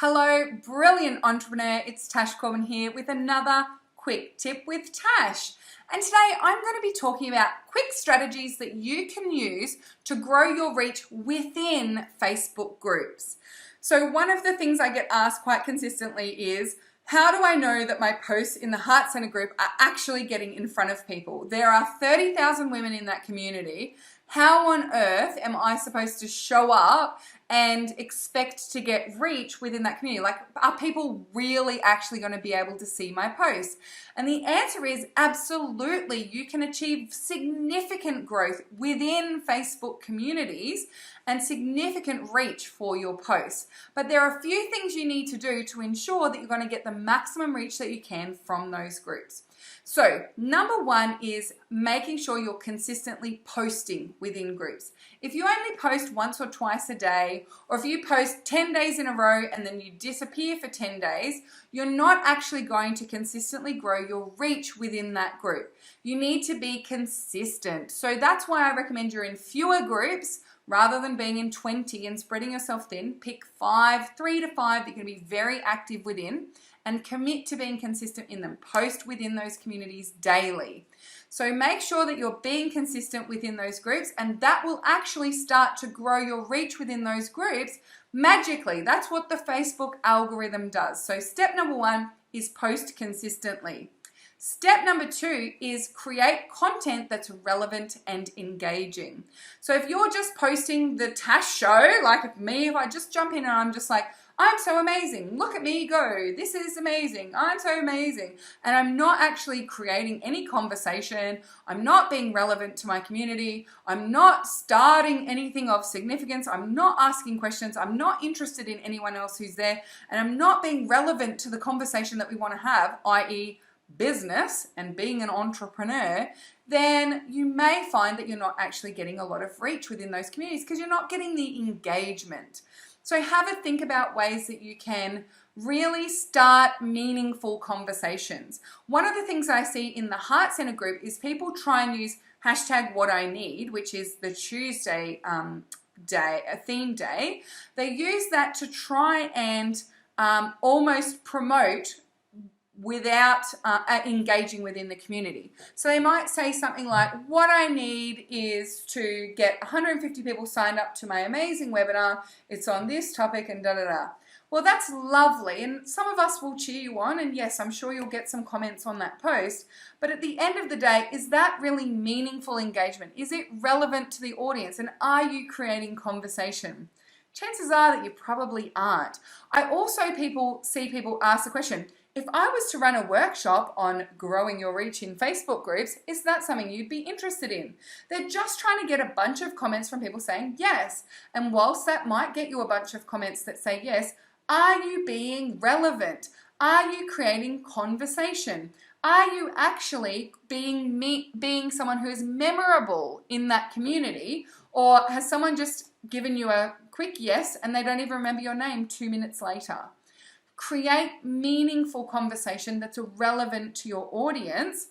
Hello, brilliant entrepreneur. It's Tash Corbin here with another quick tip with Tash. And today I'm going to be talking about quick strategies that you can use to grow your reach within Facebook groups. So one of the things I get asked quite consistently is, how do I know that my posts in the Heart Center group are actually getting in front of people? There are 30,000 women in that community. How on earth am I supposed to show up and expect to get reach within that community? Like, are people really actually going to be able to see my posts? And the answer is absolutely. You can achieve significant growth within Facebook communities and significant reach for your posts. But there are a few things you need to do to ensure that you're going to get the maximum reach that you can from those groups. So number one is making sure you're consistently posting within groups. If you only post once or twice a day, or if you post 10 days in a row and then you disappear for 10 days, you're not actually going to consistently grow your reach within that group. You need to be consistent. So that's why I recommend you're in fewer groups rather than being in 20 and spreading yourself thin. Pick 3 to 5 that you're going to be very active within, and commit to being consistent in them. Post within those communities daily. So make sure that you're being consistent within those groups, and that will actually start to grow your reach within those groups magically. That's what the Facebook algorithm does. So step number one is post consistently. Step number two is create content that's relevant and engaging. So if you're just posting the Tash show, like me, if I just jump in and I'm just like, I'm so amazing, look at me go, this is amazing, I'm so amazing, and I'm not actually creating any conversation, I'm not being relevant to my community, I'm not starting anything of significance, I'm not asking questions, I'm not interested in anyone else who's there, and I'm not being relevant to the conversation that we want to have, i.e. business and being an entrepreneur, then you may find that you're not actually getting a lot of reach within those communities because you're not getting the engagement. So have a think about ways that you can really start meaningful conversations. One of the things I see in the Heart Center group is people try and use hashtag what I need, which is the Tuesday day, a theme day. They use that to try and almost promote without engaging within the community. So they might say something like, what I need is to get 150 people signed up to my amazing webinar. It's on this topic and da-da-da. Well, that's lovely, and some of us will cheer you on, and yes, I'm sure you'll get some comments on that post, but at the end of the day, is that really meaningful engagement? Is it relevant to the audience, and are you creating conversation? Chances are that you probably aren't. I also see people ask the question, if I was to run a workshop on growing your reach in Facebook groups, is that something you'd be interested in? They're just trying to get a bunch of comments from people saying yes. And whilst that might get you a bunch of comments that say yes, are you being relevant? Are you creating conversation? Are you actually being someone who is memorable in that community? Or has someone just given you a quick yes and they don't even remember your name 2 minutes later? Create meaningful conversation that's relevant to your audience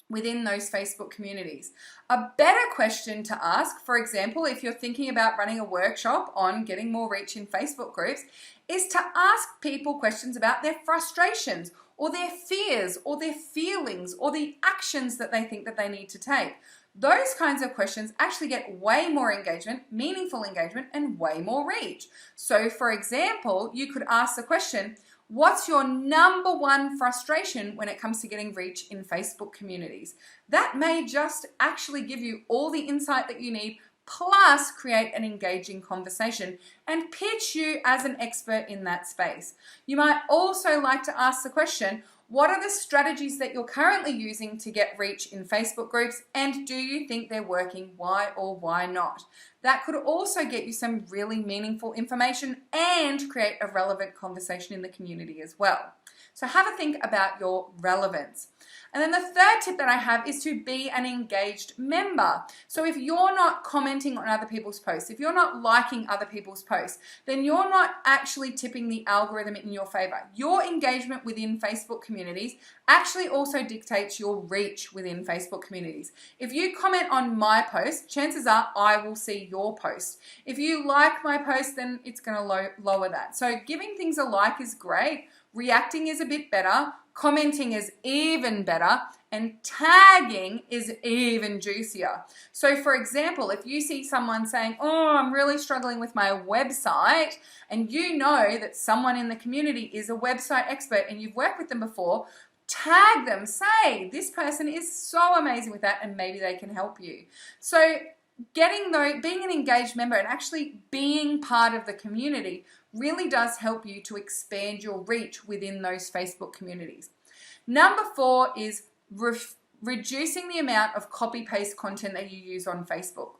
within those Facebook communities. A better question to ask, for example, if you're thinking about running a workshop on getting more reach in Facebook groups, is to ask people questions about their frustrations or their fears or their feelings or the actions that they think that they need to take. Those kinds of questions actually get way more engagement, meaningful engagement, and way more reach. So for example, you could ask the question, what's your number one frustration when it comes to getting reach in Facebook communities? That may just actually give you all the insight that you need, plus create an engaging conversation and pitch you as an expert in that space. You might also like to ask the question, what are the strategies that you're currently using to get reach in Facebook groups, and do you think they're working? Why or why not? That could also get you some really meaningful information and create a relevant conversation in the community as well. So have a think about your relevance. And then the third tip that I have is to be an engaged member. So if you're not commenting on other people's posts, if you're not liking other people's posts, then you're not actually tipping the algorithm in your favor. Your engagement within Facebook community communities actually also dictates your reach within Facebook communities. If you comment on my post, chances are I will see your post. If you like my post, then it's going to lower that. So giving things a like is great. Reacting is a bit better. Commenting is even better. And tagging is even juicier. So for example, if you see someone saying, oh, I'm really struggling with my website, and you know that someone in the community is a website expert and you've worked with them before, tag them, say, this person is so amazing with that and maybe they can help you. So being an engaged member and actually being part of the community really does help you to expand your reach within those Facebook communities. Number 4 is reducing the amount of copy-paste content that you use on Facebook.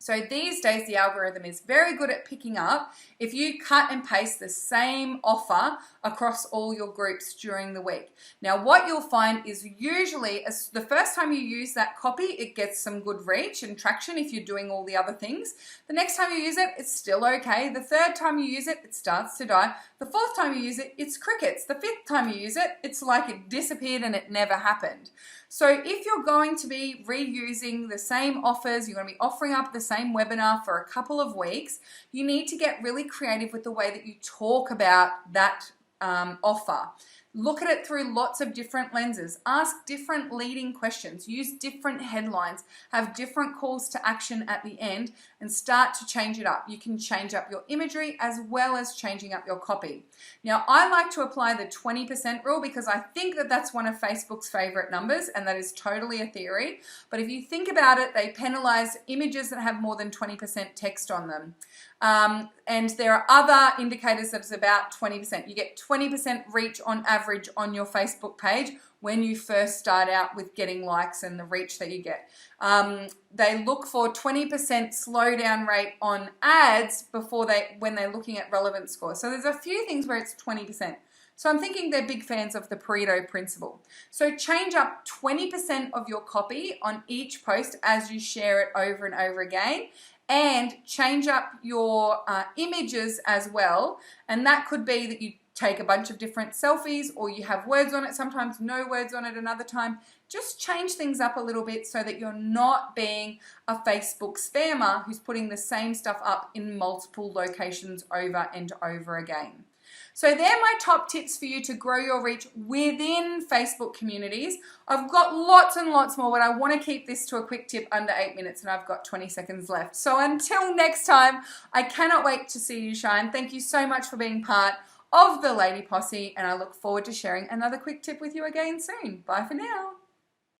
So these days, the algorithm is very good at picking up if you cut and paste the same offer across all your groups during the week. Now, what you'll find is usually the first time you use that copy, it gets some good reach and traction if you're doing all the other things. The next time you use it, it's still okay. The third time you use it, it starts to die. The fourth time you use it, it's crickets. The fifth time you use it, it's like it disappeared and it never happened. So if you're going to be reusing the same offers, you're going to be offering up the same webinar for a couple of weeks, you need to get really creative with the way that you talk about that offer. Look at it through lots of different lenses. Ask different leading questions. Use different headlines. Have different calls to action at the end and start to change it up. You can change up your imagery as well as changing up your copy. Now, I like to apply the 20% rule because I think that that's one of Facebook's favorite numbers, and that is totally a theory. But if you think about it, they penalize images that have more than 20% text on them. And there are other indicators that it's about 20%. You get 20% reach on average on your Facebook page when you first start out with getting likes and the reach that you get. They look for 20% slowdown rate on ads when they're looking at relevance scores. So there's a few things where it's 20%. So I'm thinking they're big fans of the Pareto principle. So change up 20% of your copy on each post as you share it over and over again. And change up your images as well. And that could be that you take a bunch of different selfies, or you have words on it, sometimes no words on it another time. Just change things up a little bit so that you're not being a Facebook spammer who's putting the same stuff up in multiple locations over and over again. So they're my top tips for you to grow your reach within Facebook communities. I've got lots and lots more, but I want to keep this to a quick tip under 8 minutes, and I've got 20 seconds left. So until next time, I cannot wait to see you shine. Thank you so much for being part of the Lady Posse, and I look forward to sharing another quick tip with you again soon. Bye for now.